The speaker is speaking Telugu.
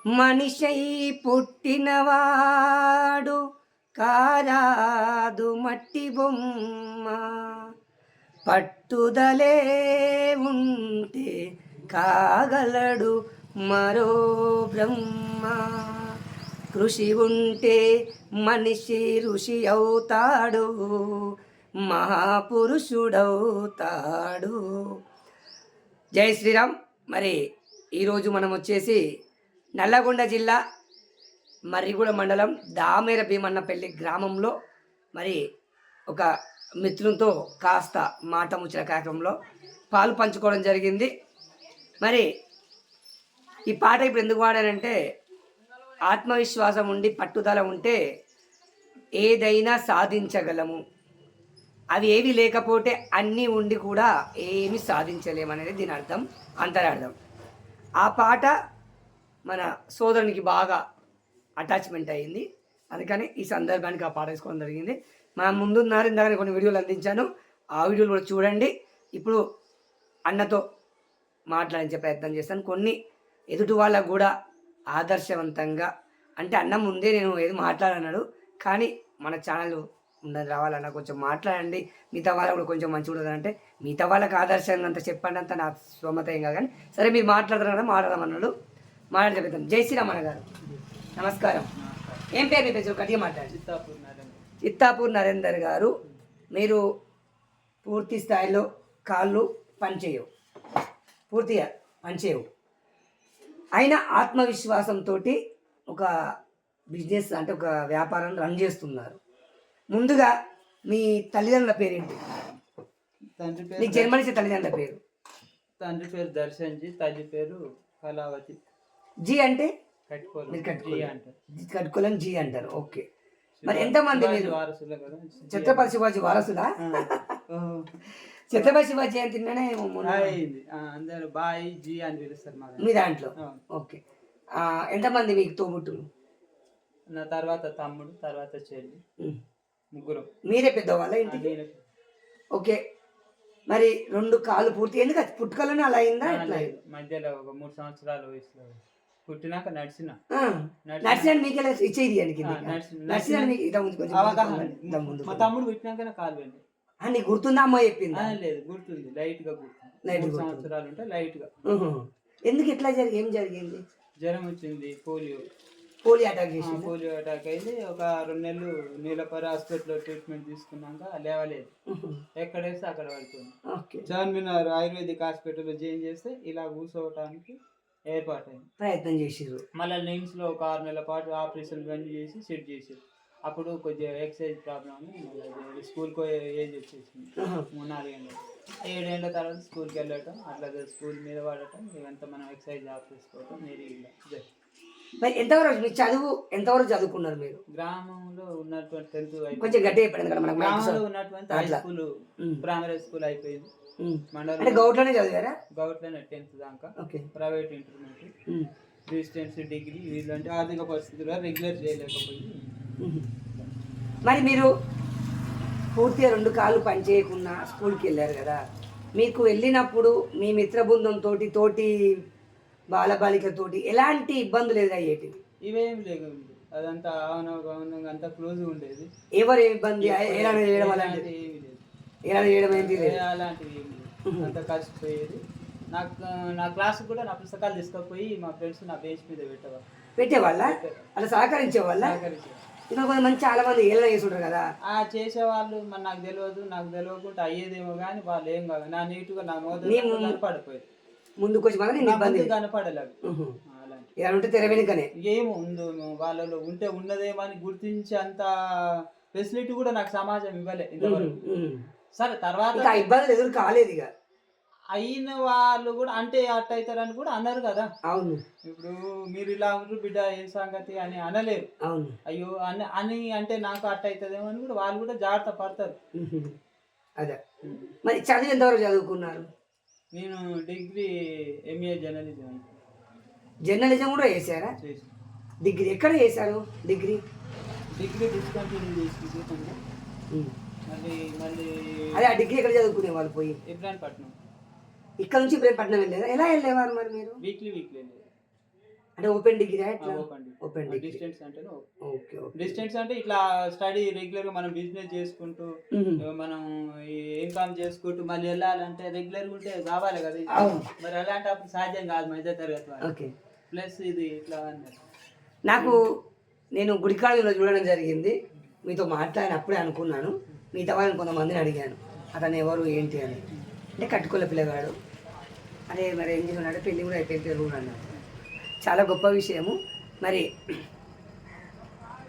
మనిషై పుట్టినవాడు కారాదు మట్టి బొమ్మ, పట్టుదలే ఉంటే కాగలడు మరో బ్రహ్మ. కృషి ఉంటే మనిషి ఋషి అవుతాడు, మహాపురుషుడవుతాడు. జై శ్రీరామ్. మరి ఈరోజు మనం వచ్చేసి నల్లగొండ జిల్లా మర్రిగూడ మండలం దామేర భీమన్నపల్లి గ్రామంలో మరి ఒక మిత్రులతో కాస్త మాట ముచ్చట కార్యక్రమంలో పాలు పంచుకోవడం జరిగింది. మరి ఈ పాట ఇప్పుడు ఎందుకు వాడానంటే, ఆత్మవిశ్వాసం ఉండి పట్టుదల ఉంటే ఏదైనా సాధించగలము, అవి ఏవి లేకపోతే అన్నీ ఉండి కూడా ఏమి సాధించలేమనేది దీని అర్థం, అంతరార్థం. ఆ పాట మన సోదరునికి బాగా అటాచ్మెంట్ అయ్యింది, అందుకని ఈ సందర్భానికి ఆ పాట వేసుకోవడం జరిగింది. మనం ముందున్నారు, ఇందాక కొన్ని వీడియోలు అందించాను, ఆ వీడియోలు కూడా చూడండి. ఇప్పుడు అన్నతో మాట్లాడించే ప్రయత్నం చేస్తాను. కొన్ని ఎదుటి వాళ్ళకు కూడా ఆదర్శవంతంగా, అంటే అన్న ముందే నేను ఏది మాట్లాడన్నాడు, కానీ మన ఛానల్ ఉండదు రావాలన్నా కొంచెం మాట్లాడండి, మిగతా వాళ్ళకు కూడా కొంచెం మంచిగా ఉండదు అంటే, మిగతా వాళ్ళకి ఆదర్శంగా అంత చెప్పండి, అంత నా స్తోమత ఏం కాదు, కానీ సరే మీరు మాట్లాడతారు కదా మాట్లాడమన్నాడు, మాట్లాడి చెప్తాం. జై శ్రీరామన్న గారు నమస్కారం. ఏం పేరు మీ పేరు గట్టిగా మాట్లాడండి. చిత్తాపూర్ నరేందర్ గారు, మీరు పూర్తి స్థాయిలో కాళ్ళు పనిచేయవు, పూర్తిగా పనిచేయవు, అయినా ఆత్మవిశ్వాసంతో ఒక బిజినెస్ అంటే ఒక వ్యాపారాన్ని రన్ చేస్తున్నారు. ముందుగా మీ తల్లిదండ్రుల పేరేంటి? తండ్రి పేరు, నీకు జన్మనిచ్చే తల్లిదండ్రుల పేరు? తండ్రి పేరు దర్శన్ జీ, తల్లి పేరు కళావతి. జీ అంటే కట్టుకోలేని జీ అంటారు. ఓకే. మరి ఎంతమంది మీరు? ఛత్రపతి శివాజీ వారసులా? ఛత్రపతి శివాజీ అని తిన్నానే అందరు బాయ్ జీ అని పిలుస్తారు మీ దాంట్లో. ఓకే. ఎంతమంది మీకు తోబుట్టులు? నా తర్వాత తమ్ముడు, తర్వాత చెల్లి, ముగ్గురు. మీరే పెద్దవాళ్ళ ఇంటికి? ఓకే. మరి 2 కాళ్ళు పూర్తి ఎందుకు పుట్టుకలోనే అలా అయిందా? మధ్యలో ఒక 3 సంవత్సరాల వయసులో పుట్టినాక నడిచినా మీకు ఇచ్చేది మా తమ్ముడు పుట్టినాక కాలు వెళ్ళి. నీకు గుర్తుందా? అమ్మ చెప్పింది? లేదు, గుర్తుంది, లైట్ గా గుర్తుంది. 3 సంవత్సరాలు ఉంటే లైట్ గా. ఎందుకు ఎట్లా ఏం జరిగింది? జ్వరం వచ్చింది, పోలియో అటాక్ చేసి. పోలియో అటాక్ అయింది. ఒక 2 నెలలు నీలపరి హాస్పిటల్లో ట్రీట్మెంట్ తీసుకున్నాక లేవలేదు, ఎక్కడ వేస్తే అక్కడ పడుతుంది. చార్మినార్ ఆయుర్వేదిక్ హాస్పిటల్లో జాయిన్ చేస్తే ఇలా కూర్చోవటానికి ఏర్పాటైంది. ప్రయత్నం చేసారు. మళ్ళీ నిమ్స్ లో ఒక 6 నెలల పాటు ఆపరేషన్ బంద్ చేసి సెట్ చేసారు. అప్పుడు కొద్దిగా ఎక్సర్సైజ్ ప్రాబ్లం అని స్కూల్కి ఏజ్ వచ్చేసింది. 3-4 ఏళ్ళు, 7 ఏళ్ళ తర్వాత స్కూల్కి వెళ్ళటం, అట్లా స్కూల్ మీద పడటం, ఇవంతా మనం ఎక్సర్సైజ్ ఆఫ్ చేసుకోవటం. మీరు మరి ఎంతవరకు మీ చదువు ఎంతవరకు చదువుకున్నారు మీరు? గ్రామంలో ఉన్నటువంటి 10th కొంచెం గట్టిగా చెప్పండి. గ్రామంలో ఉన్నటువంటి హై స్కూల్, ప్రైమరీ స్కూల్ అయిపోయింది. మండలం గౌట్లోనే చదివారా? గౌట్లోనే 10th దాకా. ప్రైవేట్ ఇంటర్మీడియట్, డిస్టెన్స్ డిగ్రీ, వీళ్ళంటే ఆర్థిక పరిస్థితులు రెగ్యులర్ చేయలేకపోయి. మరి మీరు పూర్తిగా 2 కాళ్ళు పని చేయకుండా స్కూల్కి వెళ్ళారు కదా, మీకు వెళ్ళినప్పుడు మీ మిత్ర బృందంతో తోటి బాలబాలికలతోటి ఎలాంటి ఇబ్బందులు ఎదురయ్యేటివి? ఇవేం లేవు, అదంతా అంతా క్లోజ్ ఉండేది. ఎవరు ఇబ్బంది అలాంటివి ఏమి లేదు, అంతా కలిసిపోయేది. నా క్లాస్ కూడా నా పుస్తకాలు తీసుకుపోయి మా ఫ్రెండ్స్ నా బెంచ్ మీద పెట్టేవాళ్ళ, అలా సహకరించేవాళ్ళ. ఇంకా కొంతమంది చాలా మంది ఏళ్ళ చేసుంటారు కదా, చేసేవాళ్ళు. మరి నాకు తెలియకుండా అయ్యేదేమో కానీ వాళ్ళు ఏం కాదు, నా నీటుగా నా మోదీ పడిపోయేది. ముందుకు వచ్చి కనపడలేదు. ఉంటే తెర వెనుకనే ఏమో ఉందో వాళ్ళలో ఉంటే ఉన్నదేమో అని గుర్తించి అంత ఫెసిలిటీ కూడా నాకు సమాజం ఇవ్వలే ఇంతవరకు. సరే తర్వాత ఇబ్బందులు ఎదురు కాలేదు. ఇక అయిన వాళ్ళు కూడా అంటే అట్ట అవుతారని కూడా అన్నారు కదా. అవును. ఇప్పుడు మీరు ఇలా ఉంటారు బిడ్డ ఏం సంగతి అని అనలేరు. అవును. అయ్యో అని అంటే నాకు అట్ట అవుతుందేమో అని కూడా వాళ్ళు కూడా జాగ్రత్త పడతారు. అదే. మరి చదువు ఎంతవరకు చదువుకున్నారు? నేను డిగ్రీ MA జర్నలిజం. జర్నలిజం కూడా చేశారా? డిగ్రీ ఎక్కడ చేశారు? డిగ్రీ డిస్కంటిన్యూ చేసి మళ్ళీ అదే ఆ డిగ్రీ ఎక్కడ చదువుకునే వాళ్ళు? పోయి ఇబ్రాహీంపట్నం. ఇక్కడ నుంచి ఇబ్రాహీంపట్నం వెళ్ళారా? ఎలా వెళ్ళేవారు మరి మీరు? వీక్లీ అంటే open degree open degree. Distance అంటే ఓకే ఓకే. డిస్టెన్స్ అంటే ఇట్లా స్టడీ రెగ్యులర్ గా మనం బిజినెస్ చేసుకుంటూ మనం ఈ ఇన్కమ్ చేసుకుంటూ మళ్ళీ వెళ్ళాలంటే రెగ్యులర్ గా ఉంటే కావాలి కదా ఇది. అవును. మరి అలాంటప్పుడు సాధ్యం కాదు మధ్య తరగతి వాళ్ళు. ఓకే. ప్లస్ ఇది ఇట్లా అన్నారు. నాకు నేను గుడికాడలో చూడడం జరిగింది, మీతో మాట్లాడినప్పుడే అనుకున్నాను. మిగతా వాళ్ళని కొంతమందిని అడిగాను అతను ఎవరు ఏంటి అని. అంటే కట్టుకోలే పిల్లగాడు, అదే మరి ఏం చేస్తున్నాడు, పెళ్ళి కూడా అయిపోయింది కూడా అన్నాడు. చాలా గొప్ప విషయము. మరి